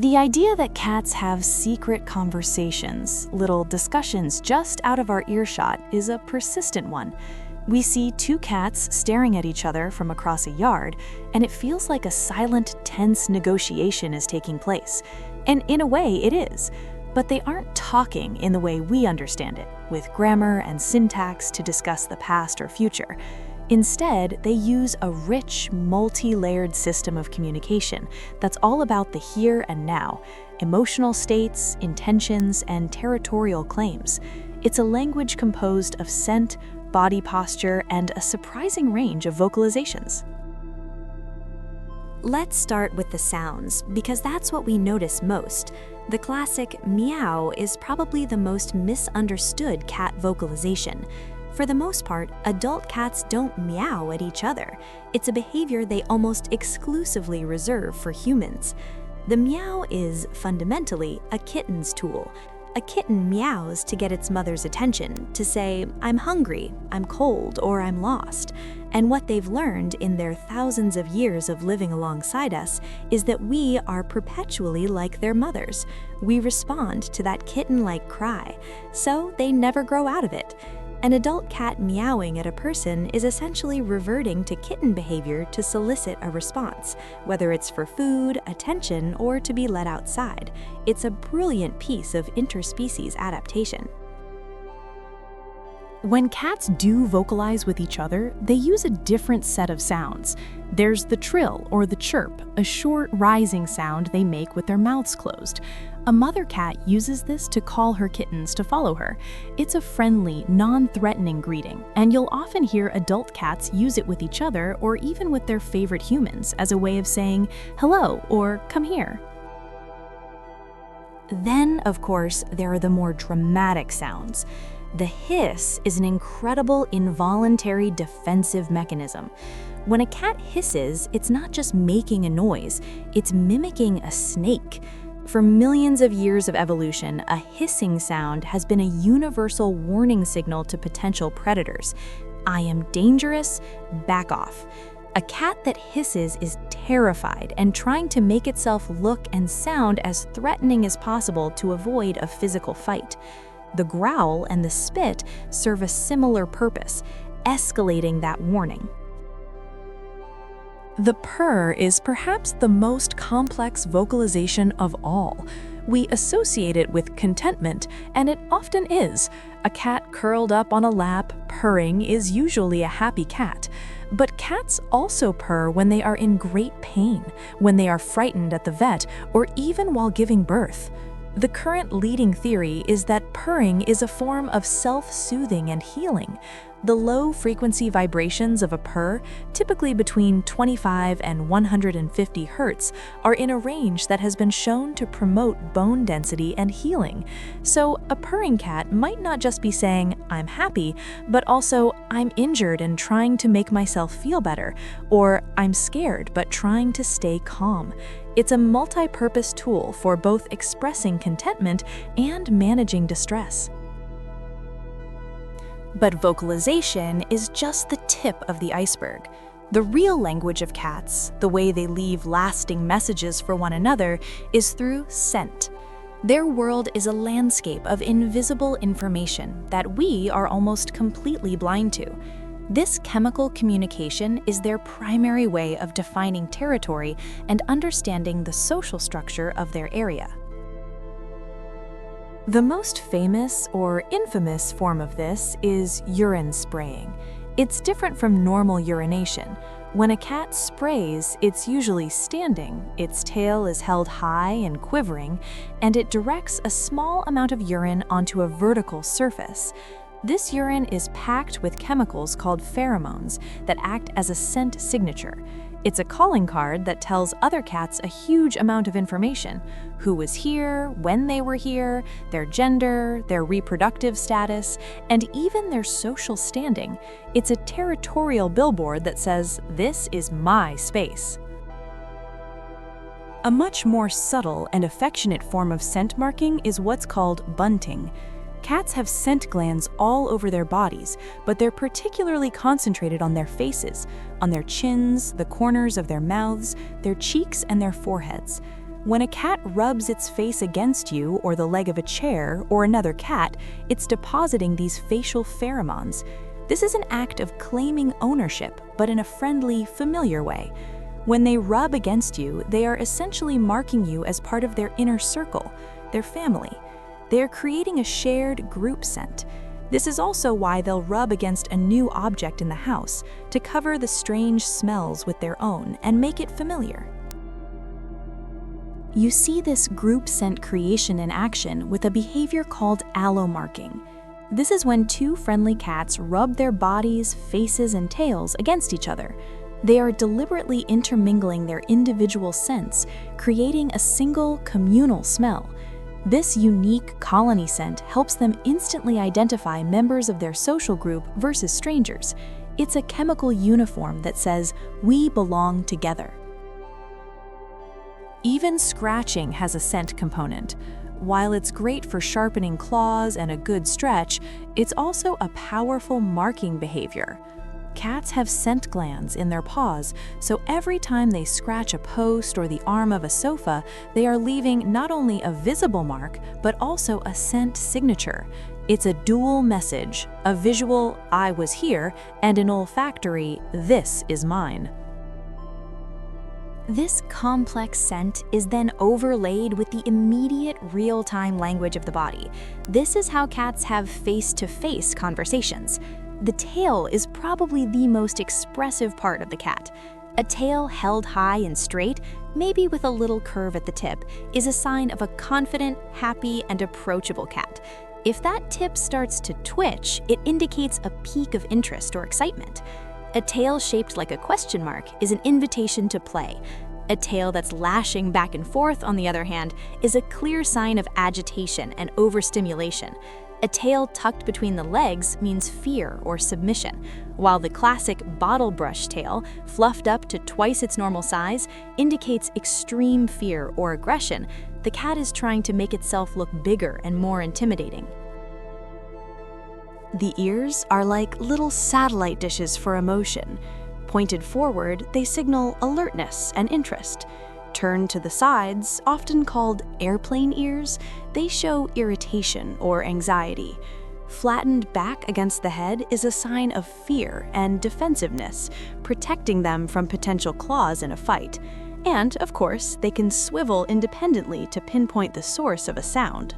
The idea that cats have secret conversations, little discussions just out of our earshot, is a persistent one. We see two cats staring at each other from across a yard, and it feels like a silent, tense negotiation is taking place. And in a way, it is. But they aren't talking in the way we understand it, with grammar and syntax to discuss the past or future. Instead, they use a rich, multi-layered system of communication that's all about the here and now, emotional states, intentions, and territorial claims. It's a language composed of scent, body posture, and a surprising range of vocalizations. Let's start with the sounds, because that's what we notice most. The classic meow is probably the most misunderstood cat vocalization. For the most part, adult cats don't meow at each other. It's a behavior they almost exclusively reserve for humans. The meow is, fundamentally, a kitten's tool. A kitten meows to get its mother's attention, to say, "I'm hungry, I'm cold, or I'm lost." And what they've learned in their thousands of years of living alongside us is that we are perpetually like their mothers. We respond to that kitten-like cry, so they never grow out of it. An adult cat meowing at a person is essentially reverting to kitten behavior to solicit a response, whether it's for food, attention, or to be let outside. It's a brilliant piece of interspecies adaptation. When cats do vocalize with each other, they use a different set of sounds. There's the trill or the chirp, a short, rising sound they make with their mouths closed. A mother cat uses this to call her kittens to follow her. It's a friendly, non-threatening greeting, and you'll often hear adult cats use it with each other or even with their favorite humans as a way of saying hello or come here. Then, of course, there are the more dramatic sounds. The hiss is an incredible involuntary defensive mechanism. When a cat hisses, it's not just making a noise, it's mimicking a snake. For millions of years of evolution, a hissing sound has been a universal warning signal to potential predators. I am dangerous, back off. A cat that hisses is terrified and trying to make itself look and sound as threatening as possible to avoid a physical fight. The growl and the spit serve a similar purpose, escalating that warning. The purr is perhaps the most complex vocalization of all. We associate it with contentment, and it often is. A cat curled up on a lap, purring, is usually a happy cat. But cats also purr when they are in great pain, when they are frightened at the vet, or even while giving birth. The current leading theory is that purring is a form of self-soothing and healing. The low-frequency vibrations of a purr, typically between 25 and 150 Hz, are in a range that has been shown to promote bone density and healing. So a purring cat might not just be saying, "I'm happy," but also, "I'm injured and trying to make myself feel better," or "I'm scared but trying to stay calm." It's a multi-purpose tool for both expressing contentment and managing distress. But vocalization is just the tip of the iceberg. The real language of cats, the way they leave lasting messages for one another, is through scent. Their world is a landscape of invisible information that we are almost completely blind to. This chemical communication is their primary way of defining territory and understanding the social structure of their area. The most famous or infamous form of this is urine spraying. It's different from normal urination. When a cat sprays, it's usually standing, its tail is held high and quivering, and it directs a small amount of urine onto a vertical surface. This urine is packed with chemicals called pheromones that act as a scent signature. It's a calling card that tells other cats a huge amount of information: who was here, when they were here, their gender, their reproductive status, and even their social standing. It's a territorial billboard that says, "This is my space." A much more subtle and affectionate form of scent marking is what's called bunting. Cats have scent glands all over their bodies, but they're particularly concentrated on their faces, on their chins, the corners of their mouths, their cheeks, and their foreheads. When a cat rubs its face against you or the leg of a chair or another cat, it's depositing these facial pheromones. This is an act of claiming ownership, but in a friendly, familiar way. When they rub against you, they are essentially marking you as part of their inner circle, their family. They are creating a shared group scent. This is also why they'll rub against a new object in the house to cover the strange smells with their own and make it familiar. You see this group scent creation in action with a behavior called allomarking. This is when two friendly cats rub their bodies, faces, and tails against each other. They are deliberately intermingling their individual scents, creating a single communal smell. This unique colony scent helps them instantly identify members of their social group versus strangers. It's a chemical uniform that says, "We belong together." Even scratching has a scent component. While it's great for sharpening claws and a good stretch, it's also a powerful marking behavior. Cats have scent glands in their paws, so every time they scratch a post or the arm of a sofa, they are leaving not only a visible mark, but also a scent signature. It's a dual message, a visual, "I was here," and an olfactory, "This is mine." This complex scent is then overlaid with the immediate real-time language of the body. This is how cats have face-to-face conversations. The tail is probably the most expressive part of the cat. A tail held high and straight, maybe with a little curve at the tip, is a sign of a confident, happy, and approachable cat. If that tip starts to twitch, it indicates a peak of interest or excitement. A tail shaped like a question mark is an invitation to play. A tail that's lashing back and forth, on the other hand, is a clear sign of agitation and overstimulation. A tail tucked between the legs means fear or submission, while the classic bottle brush tail, fluffed up to twice its normal size, indicates extreme fear or aggression. The cat is trying to make itself look bigger and more intimidating. The ears are like little satellite dishes for emotion. Pointed forward, they signal alertness and interest. Turned to the sides, often called airplane ears, they show irritation or anxiety. Flattened back against the head is a sign of fear and defensiveness, protecting them from potential claws in a fight. And, of course, they can swivel independently to pinpoint the source of a sound.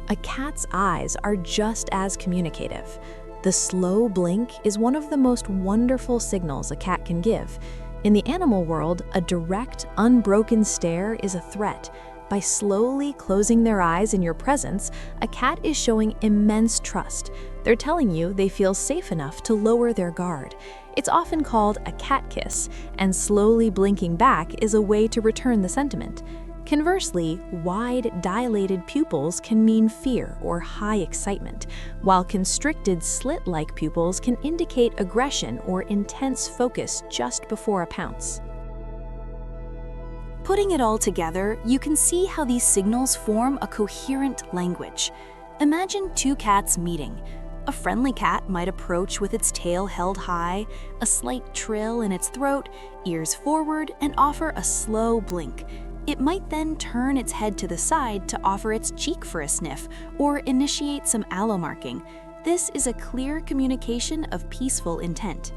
A cat's eyes are just as communicative. The slow blink is one of the most wonderful signals a cat can give. In the animal world, a direct, unbroken stare is a threat. By slowly closing their eyes in your presence, a cat is showing immense trust. They're telling you they feel safe enough to lower their guard. It's often called a cat kiss, and slowly blinking back is a way to return the sentiment. Conversely, wide, dilated pupils can mean fear or high excitement, while constricted slit-like pupils can indicate aggression or intense focus just before a pounce. Putting it all together, you can see how these signals form a coherent language. Imagine two cats meeting. A friendly cat might approach with its tail held high, a slight trill in its throat, ears forward, and offer a slow blink. It might then turn its head to the side to offer its cheek for a sniff or initiate some allomarking. This is a clear communication of peaceful intent.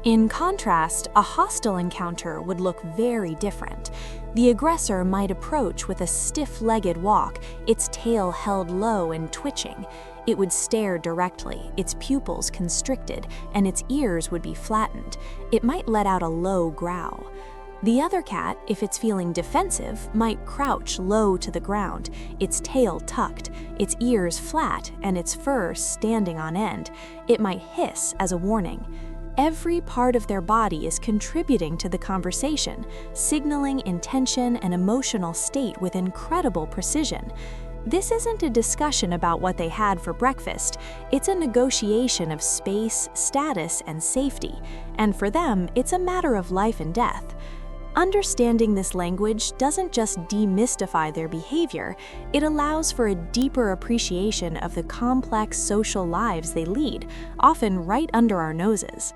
In contrast, a hostile encounter would look very different. The aggressor might approach with a stiff-legged walk, its tail held low and twitching. It would stare directly, its pupils constricted, and its ears would be flattened. It might let out a low growl. The other cat, if it's feeling defensive, might crouch low to the ground, its tail tucked, its ears flat, and its fur standing on end. It might hiss as a warning. Every part of their body is contributing to the conversation, signaling intention and emotional state with incredible precision. This isn't a discussion about what they had for breakfast. It's a negotiation of space, status, and safety. And for them, it's a matter of life and death. Understanding this language doesn't just demystify their behavior, it allows for a deeper appreciation of the complex social lives they lead, often right under our noses.